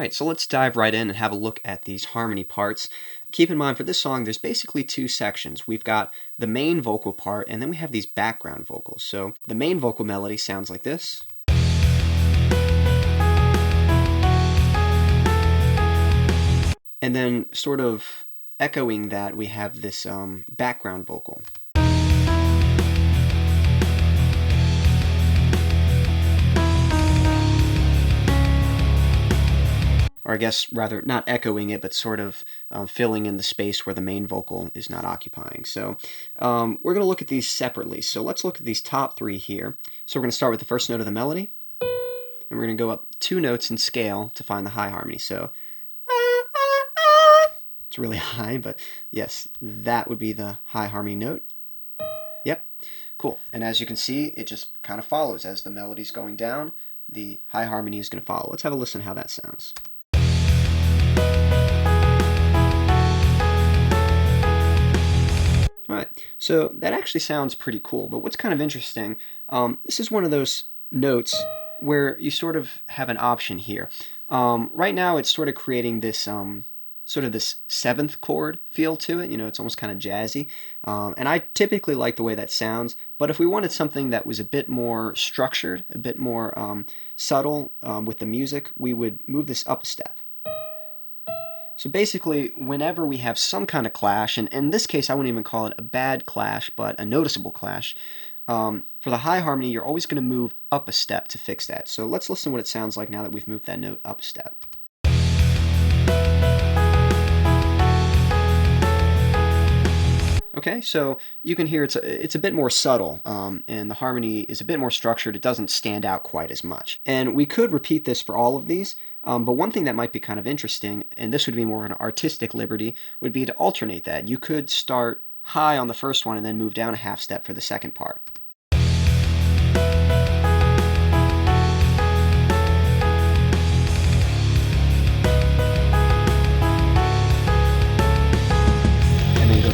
Alright, so let's dive right in and have a look at these harmony parts. Keep in mind for this song there's basically two sections. We've got the main vocal part and then we have these background vocals. So the main vocal melody sounds like this. And then sort of echoing that we have this background vocal. Or I guess rather not echoing it, but sort of filling in the space where the main vocal is not occupying. So we're going to look at these separately. So let's look at these top three here. So we're going to start with the first note of the melody, and we're going to go up 2 notes in scale to find the high harmony. So it's really high, but yes, that would be the high harmony note. Yep, cool. And as you can see, it just kind of follows. As the melody's going down, the high harmony is going to follow. Let's have a listen to how that sounds. Alright, so that actually sounds pretty cool, but what's kind of interesting, this is one of those notes where you sort of have an option here. Right now it's sort of creating this sort of this 7th chord feel to it. You know, it's almost kind of jazzy. And I typically like the way that sounds, but if we wanted something that was a bit more structured, a bit more subtle with the music, we would move this up a step. So basically, whenever we have some kind of clash, and in this case I wouldn't even call it a bad clash, but a noticeable clash, for the high harmony you're always going to move up a step to fix that. So let's listen to what it sounds like now that we've moved that note up a step. Okay, so you can hear it's a bit more subtle, and the harmony is a bit more structured. It doesn't stand out quite as much. And we could repeat this for all of these, but one thing that might be kind of interesting, and this would be more of an artistic liberty, would be to alternate that. You could start high on the first one and then move down a half step for the second part.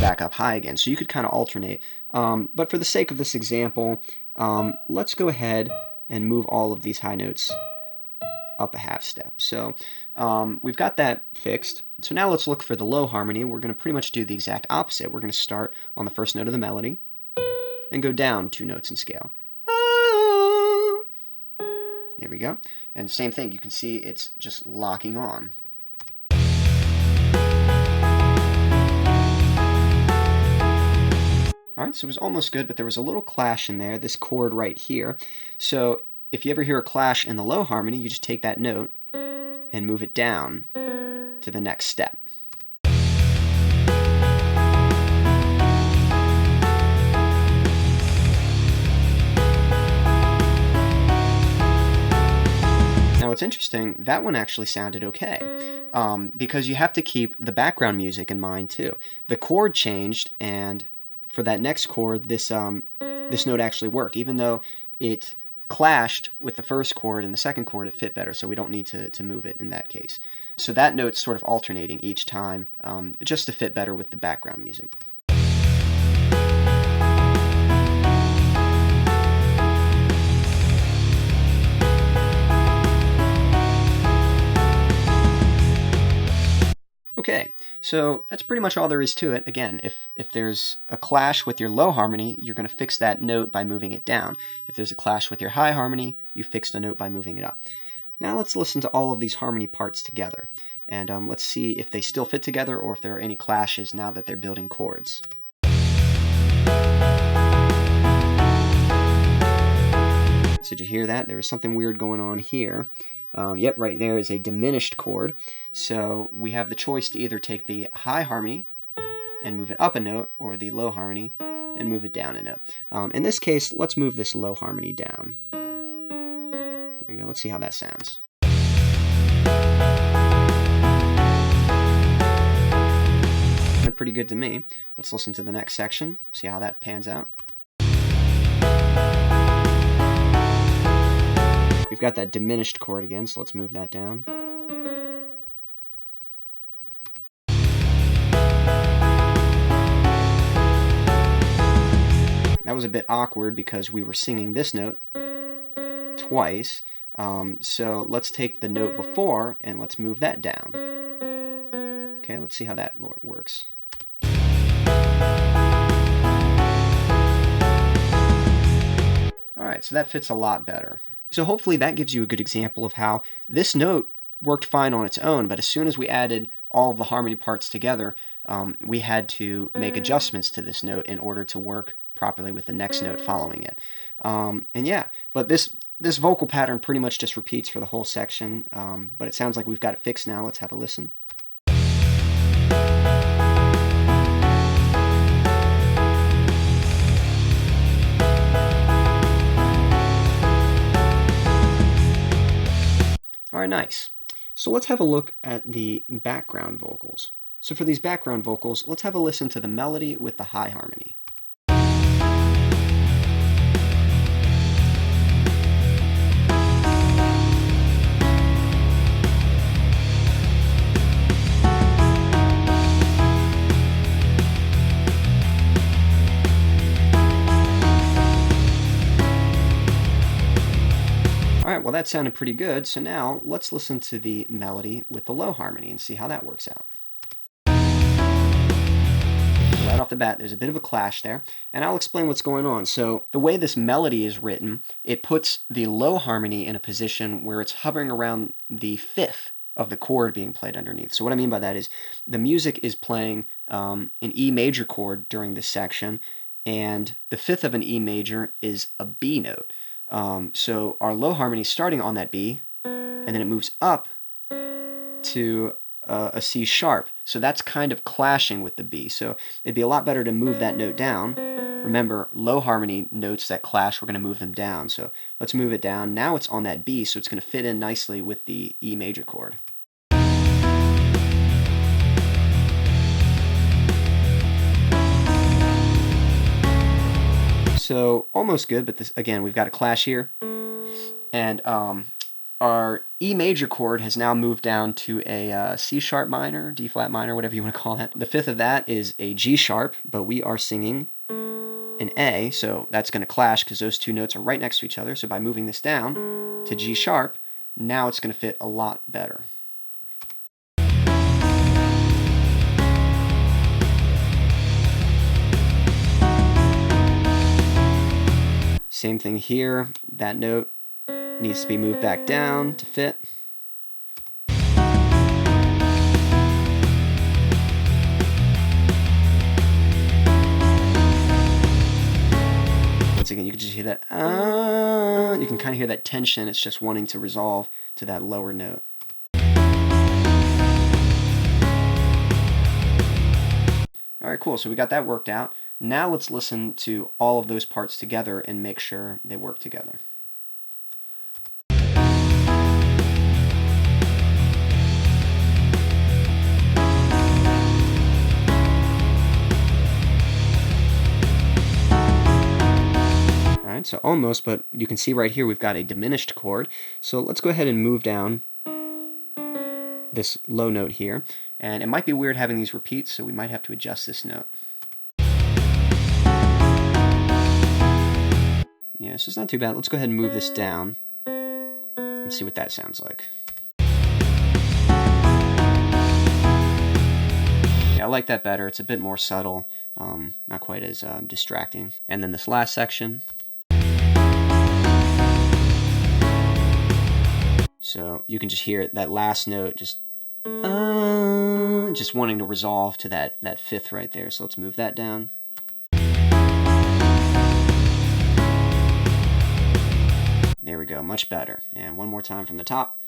Back up high again. So you could kind of alternate. But for the sake of this example, let's go ahead and move all of these high notes up a half step. So we've got that fixed. So now let's look for the low harmony. We're going to pretty much do the exact opposite. We're going to start on the first note of the melody and go down 2 notes in scale. There we go. And same thing, you can see it's just locking on. Alright, so it was almost good, but there was a little clash in there, this chord right here. So if you ever hear a clash in the low harmony, you just take that note and move it down to the next step. Now what's interesting, that one actually sounded okay, because you have to keep the background music in mind too. The chord changed, and for that next chord, this note actually worked. Even though it clashed with the first chord and the second chord, it fit better, so we don't need to move it in that case. So that note's sort of alternating each time, just to fit better with the background music. Okay, so that's pretty much all there is to it. Again, if there's a clash with your low harmony, you're going to fix that note by moving it down. If there's a clash with your high harmony, you fix the note by moving it up. Now let's listen to all of these harmony parts together, and let's see if they still fit together or if there are any clashes now that they're building chords. So did you hear that? There was something weird going on here. Yep, right there is a diminished chord. So we have the choice to either take the high harmony and move it up a note, or the low harmony and move it down a note. In this case, let's move this low harmony down. There we go. Let's see how that sounds. Pretty good to me. Let's listen to the next section, see how that pans out. We've got that diminished chord again, so let's move that down. That was a bit awkward because we were singing this note twice. So let's take the note before and let's move that down. Okay, let's see how that works. All right, so that fits a lot better. So hopefully that gives you a good example of how this note worked fine on its own, but as soon as we added all of the harmony parts together, we had to make adjustments to this note in order to work properly with the next note following it. And yeah, but this vocal pattern pretty much just repeats for the whole section, but it sounds like we've got it fixed now. Let's have a listen. All right, nice. So let's have a look at the background vocals. So for these background vocals, let's have a listen to the melody with the high harmony. All right, well that sounded pretty good, so now let's listen to the melody with the low harmony and see how that works out. Right off the bat, there's a bit of a clash there, and I'll explain what's going on. So the way this melody is written, it puts the low harmony in a position where it's hovering around the fifth of the chord being played underneath. So what I mean by that is the music is playing an E major chord during this section, and the fifth of an E major is a B note. So our low harmony is starting on that B, and then it moves up to a C sharp. So that's kind of clashing with the B. So it'd be a lot better to move that note down. Remember, low harmony notes that clash, we're going to move them down. So let's move it down. Now it's on that B, so it's going to fit in nicely with the E major chord. So almost good, but this again, we've got a clash here. And our E major chord has now moved down to a C sharp minor, D flat minor, whatever you want to call that. The fifth of that is a G sharp, but we are singing an A, so that's going to clash because those two notes are right next to each other. So by moving this down to G sharp, now it's going to fit a lot better. Same thing here, that note needs to be moved back down to fit. Once again, you can just hear that, you can kind of hear that tension, it's just wanting to resolve to that lower note. All right, cool, so we got that worked out. Now let's listen to all of those parts together and make sure they work together. All right, so almost, but you can see right here we've got a diminished chord. So let's go ahead and move down this low note here. And it might be weird having these repeats, so we might have to adjust this note. Yeah, so it's not too bad. Let's go ahead and move this down and see what that sounds like. Yeah, I like that better. It's a bit more subtle, not quite as distracting. And then this last section. So you can just hear that last note just wanting to resolve to that fifth right there. So let's move that down. There we go, much better. And one more time from the top.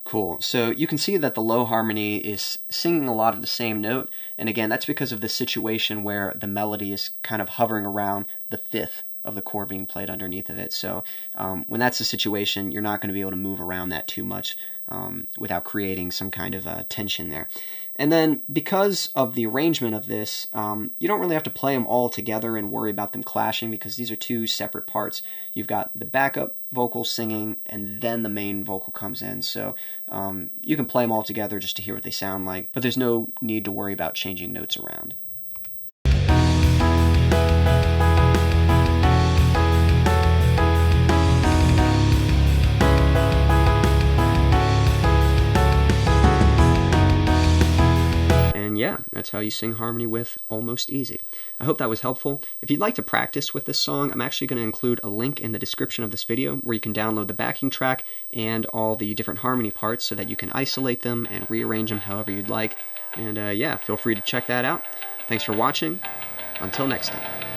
Cool. So you can see that the low harmony is singing a lot of the same note. And again, that's because of the situation where the melody is kind of hovering around the fifth of the chord being played underneath of it. So when that's the situation, you're not going to be able to move around that too much without creating some kind of tension there. And then because of the arrangement of this, you don't really have to play them all together and worry about them clashing, because these are two separate parts. You've got the backup vocal singing, and then the main vocal comes in. So you can play them all together just to hear what they sound like, but there's no need to worry about changing notes around. And yeah, that's how you sing harmony with Almost Easy. I hope that was helpful. If you'd like to practice with this song, I'm actually going to include a link in the description of this video where you can download the backing track and all the different harmony parts so that you can isolate them and rearrange them however you'd like. And yeah, feel free to check that out. Thanks for watching. Until next time.